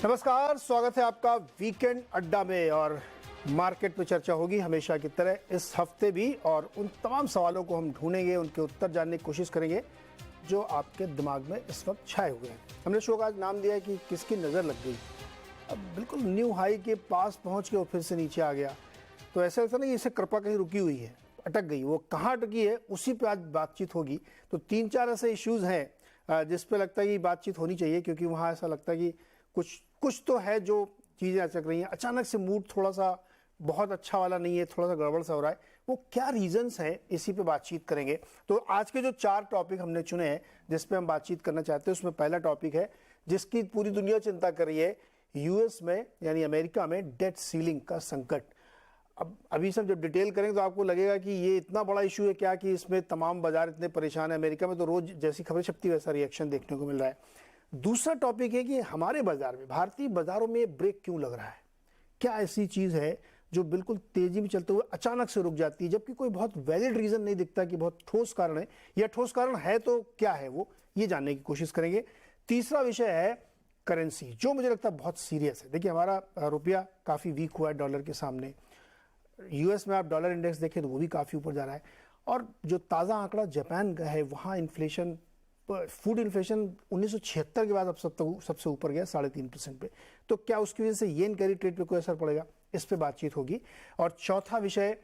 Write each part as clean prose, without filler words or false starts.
नमस्कार, स्वागत है आपका वीकेंड अड्डा में। और मार्केट में चर्चा होगी हमेशा की तरह इस हफ्ते भी, और उन तमाम सवालों को हम ढूंढेंगे, उनके उत्तर जानने की कोशिश करेंगे जो आपके दिमाग में इस वक्त छाए हुए हैं। हमने शो का आज नाम दिया है कि किसकी नज़र लग गई। अब बिल्कुल न्यू हाई के पास पहुंच के वो फिर से नीचे आ गया, तो ऐसा लगता नहीं इसे कृपा कहीं रुकी हुई है, अटक गई। वो कहाँ अटकी है उसी पे आज बातचीत होगी। तो तीन चार ऐसे इश्यूज़ हैं जिस पे लगता है कि बातचीत होनी चाहिए, क्योंकि वहाँ ऐसा लगता है कि कुछ तो है जो चीज़ें अचक रही हैं। अचानक से मूड थोड़ा सा बहुत अच्छा वाला नहीं है, थोड़ा सा गड़बड़ सा हो रहा है। वो क्या रीजंस हैं, इसी पे बातचीत करेंगे। तो आज के जो चार टॉपिक हमने चुने हैं जिस पे हम बातचीत करना चाहते हैं, उसमें पहला टॉपिक है जिसकी पूरी दुनिया चिंता कर रही है, यूएस में यानी अमेरिका में डेट सीलिंग का संकट। अब अभी सब जब डिटेल करेंगे तो आपको लगेगा कि ये इतना बड़ा इशू है क्या कि इसमें तमाम बाजार इतने परेशान है। अमेरिका में तो रोज जैसी खबरें छपती है वैसा रिएक्शन देखने को मिल रहा है। दूसरा टॉपिक है कि हमारे बाजार में, भारतीय बाजारों में ब्रेक क्यों लग रहा है। क्या ऐसी चीज़ है जो बिल्कुल तेजी में चलते हुए अचानक से रुक जाती है, जबकि कोई बहुत वैलिड रीजन नहीं दिखता कि बहुत ठोस कारण है, या ठोस कारण है तो क्या है वो, ये जानने की कोशिश करेंगे। तीसरा विषय है करेंसी, जो मुझे लगता है बहुत सीरियस है। देखिए, हमारा रुपया काफ़ी वीक हुआ है डॉलर के सामने। यूएस में आप डॉलर इंडेक्स देखें तो वो भी काफ़ी ऊपर जा रहा है। और जो ताज़ा आंकड़ा जापान का है, वहाँ इन्फ्लेशन, फूड इन्फ्लेशन 1976 के बाद अब सबसे ऊपर गया 3.5% पे। तो क्या उसकी वजह से येन कैरी ट्रेड पे कोई असर पड़ेगा, इस पे बातचीत होगी। और चौथा विषय,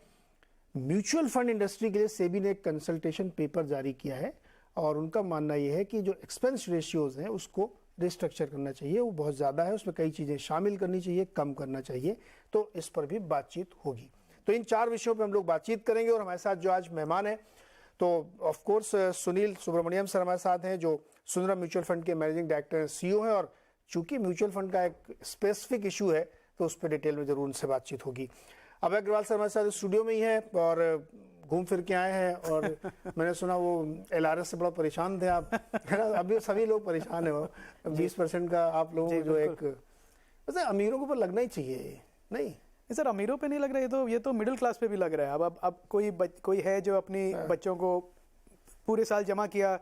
म्यूचुअल फंड इंडस्ट्री के लिए सेबी ने एक कंसल्टेशन पेपर जारी किया है, और उनका मानना यह है कि जो एक्सपेंस रेशियोज हैं उसको रिस्ट्रक्चर करना चाहिए, वो बहुत ज़्यादा है, उसमें कई चीज़ें शामिल करनी चाहिए, कम करना चाहिए। तो इस पर भी बातचीत होगी। तो इन चार विषयों पर हम लोग बातचीत करेंगे। और हमारे साथ जो आज मेहमान है, तो of course Sunil Subramaniam sir हमारे साथ हैं, जो सुंदरम म्यूचुअल फंड के मैनेजिंग डायरेक्टर सीईओ हैं। और चूंकि म्यूचुअल फंड का एक स्पेसिफिक इशू है तो उस पर डिटेल में जरूर उनसे बातचीत होगी। अभय अग्रवाल सर हमारे साथ स्टूडियो में ही है और घूम फिर के आए हैं, और मैंने सुना वो एलआरएस से बड़ा परेशान थे आप, है ना। अभी सभी लोग परेशान है, वो 20% का आप लोगों को जो एक, वैसे अमीरों के ऊपर लगना ही चाहिए, नहीं सर अमीरों पे नहीं लग रहा है, ये तो मिडिल क्लास पे भी लग रहा है। अब कोई है जो अपनी बच्चों को पूरे साल जमा किया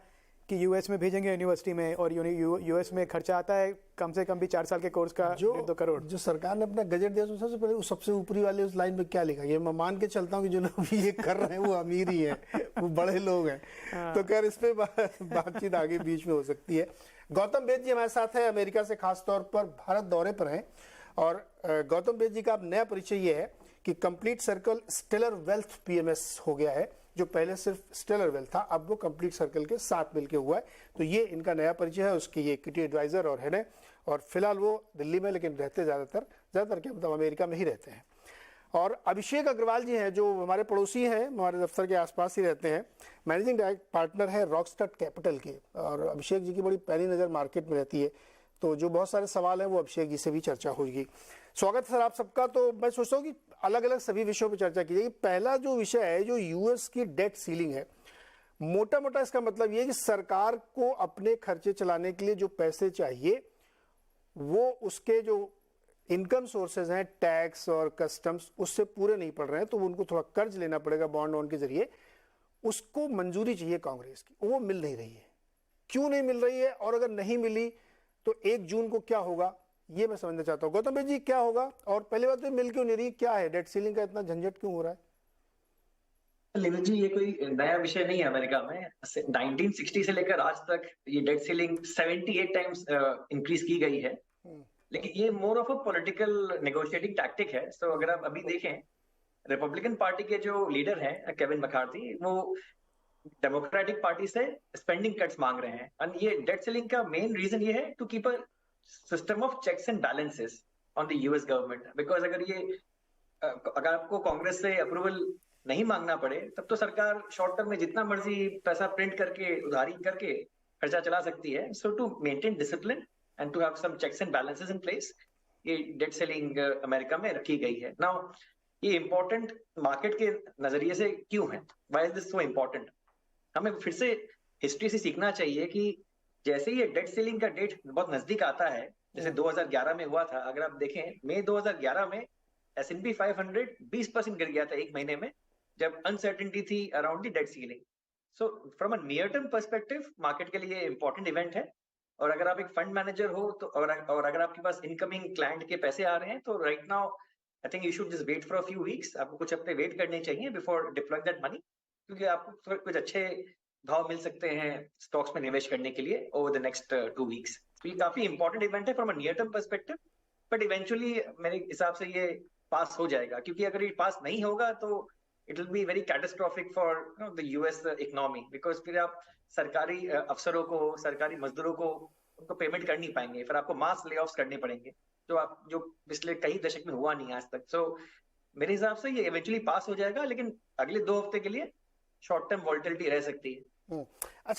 कि यूएस में भेजेंगे यूनिवर्सिटी में, और यूएस में खर्चा आता है कम से कम भी 4 साल के कोर्स का 2 करोड़। जो सरकार ने अपना बजट दिया, सबसे पहले उस सबसे ऊपरी वाले उस लाइन में क्या लिखा, ये मैं मान के चलता हूँ कि जो लोग ये कर रहे हैं वो अमीर ही है, वो बड़े लोग हैं। तो खैर इस पे बातचीत आगे बीच में हो सकती है। गौतम बेद जी हमारे साथ है, अमेरिका से खासतौर पर भारत दौरे पर हैं। और गौतम बेद जी का अब नया परिचय ये है कि Complete Circle Stellar Wealth PMS हो गया है। जो पहले सिर्फ स्टेलर वेल्थ था, अब वो कंप्लीट सर्कल के साथ मिलके हुआ है। तो ये इनका नया परिचय है, उसके ये इक्विटी एडवाइजर और हेड है। और फिलहाल वो दिल्ली में, लेकिन रहते ज़्यादातर क्या मतलब अमेरिका में ही रहते हैं। और अभिषेक अग्रवाल जी हैं, जो हमारे पड़ोसी हैं, हमारे दफ्तर के आसपास ही रहते हैं, मैनेजिंग डायरेक्टर पार्टनर है रॉकस्टार्ट कैपिटल के। और अभिषेक जी की बड़ी पैनी नज़र मार्केट में रहती है, तो जो बहुत सारे सवाल हैं वो अभिषेक जी से भी चर्चा होगी। स्वागत है सर आप सबका। तो मैं सोचता हूँ कि अलग अलग सभी विषयों पर चर्चा की जाएगी। पहला जो विषय है, जो यूएस की डेट सीलिंग है, मोटा मोटा इसका मतलब ये है कि सरकार को अपने खर्चे चलाने के लिए जो पैसे चाहिए, वो उसके जो इनकम सोर्सेज हैं, टैक्स और कस्टम्स, उससे पूरे नहीं पड़ रहे हैं, तो उनको थोड़ा कर्ज लेना पड़ेगा बॉन्ड ऑन के जरिए। उसको मंजूरी चाहिए कांग्रेस की, वो मिल नहीं रही है। क्यों नहीं मिल रही है, और अगर नहीं मिली तो 1 जून को क्या होगा, ये मैं समझना चाहता हूँ। गौतम भाई जी क्या होगा, और पहली बात तो मिल क्यों नहीं रही, क्या है डेट सीलिंग का इतना झंझट क्यों हो रहा है? लिविल जी, ये कोई नया विषय नहीं है अमेरिका में। 1960 से लेकर आज तक ये डेट सीलिंग 78 टाइम्स इंक्रीज की गई है। लेकिन ये more of a political negotiating tactic है। तो अगर आप अभी देखें, रिपब्लिकन पार्टी के जो लीडर हैं केविन मैकार्थी, वो डेमोक्रेटिक पार्टी से स्पेंडिंग कट्स मांग रहे हैं। और ये डेट सीलिंग का मेन रीजन ये है to keep a system of checks and balances on the US government. Because अगर आपको कांग्रेस से अप्रूवल नहीं मांगना पड़े, तब तो सरकार शॉर्ट टर्म में जितना मर्जी पैसा प्रिंट करके, उधारी करके खर्चा चला सकती है। So to maintain discipline and to have some checks and balances in place, ये डेट सेलिंग अमेरिका में रखी गई है। नाउ ये इंपॉर्टेंट मार्केट के नजरिए से क्यों है, why is this so important? हमें फिर से हिस्ट्री से सीखना चाहिए कि जैसे ये डेट सेलिंग का डेट बहुत नजदीक आता है, जैसे 2011 में हुआ था। अगर आप देखें, मई 2011 में S&P 500 20% गिर गया था एक महीने में, जब अनसर्टेनिटी थी around the date ceiling. So from a near term perspective, market के लिए इंपॉर्टेंट इवेंट है। और अगर आप एक फंड मैनेजर हो तो और अगर आपके पास इनकमिंग क्लाइंट के पैसे आ रहे हैं तो right now I think you should just wait for a few weeks. आपको कुछ हफ्ते वेट करने चाहिए बिफोर डिप्लॉइंग दैट मनी, क्योंकि आपको कुछ अच्छे भाव मिल सकते हैं स्टॉक्स में निवेश करने के लिए ओवर द नेक्स्ट 2 वीक्स। तो ये काफी इंपॉर्टेंट इवेंट है from a near term perspective, but eventually मेरे हिसाब से ये पास हो जाएगा, क्योंकि अगर ये पास नहीं होगा तो it will be very catastrophic for the US economy, because फिर आप सरकारी अफसरों को, सरकारी मजदूरों को उनको पेमेंट कर नहीं पाएंगे, फिर आपको मास ले ऑफ करने पड़ेंगे, जो पिछले कई दशक में हुआ नहीं आज तक। सो मेरे हिसाब से ये इवेंचुअली पास हो जाएगा, लेकिन अगले 2 हफ्ते के लिए शॉर्ट टर्म वॉलेटिलिटी रह सकती है। अच्छा।